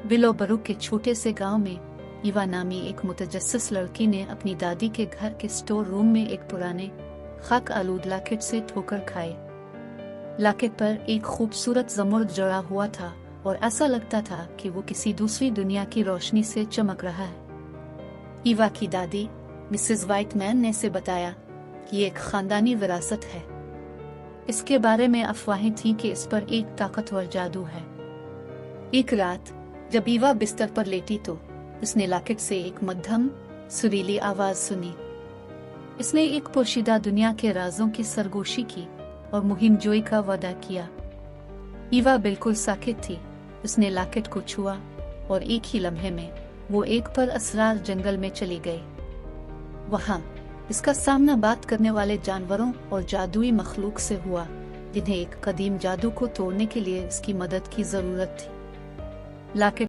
विलोबरुक के छोटे से गांव में ईवा नामी एक मुतजस्सिस लड़की ने अपनी दादी के घर के स्टोर रूम में एक पुराने खाक आलूद लॉकेट से ठोकर खाए। लॉकेट पर एक खूबसूरत ज़मुर्द जड़ा हुआ था और ऐसा लगता था कि वो किसी दूसरी दुनिया की रोशनी से चमक रहा है। ईवा की दादी मिसेस वाइटमैन ने इसे बताया कि ये एक खानदानी विरासत है। इसके बारे में अफवाहें थीं कि इस पर एक ताकतवर जादू है। एक रात जब ईवा बिस्तर पर लेटी तो उसने लॉकेट से एक मध्यम सुरीली आवाज सुनी। इसने एक पोशीदा दुनिया के राजों की सरगोशी की और मुहिम जोई का वादा किया। ईवा बिल्कुल साकित थी। उसने लॉकेट को छुआ और एक ही लम्हे में वो एक पर असरार जंगल में चली गई। वहां इसका सामना बात करने वाले जानवरों और जादुई मखलूक से हुआ, जिन्हें एक कदीम जादू को तोड़ने के लिए इसकी मदद की जरूरत थी। लॉकेट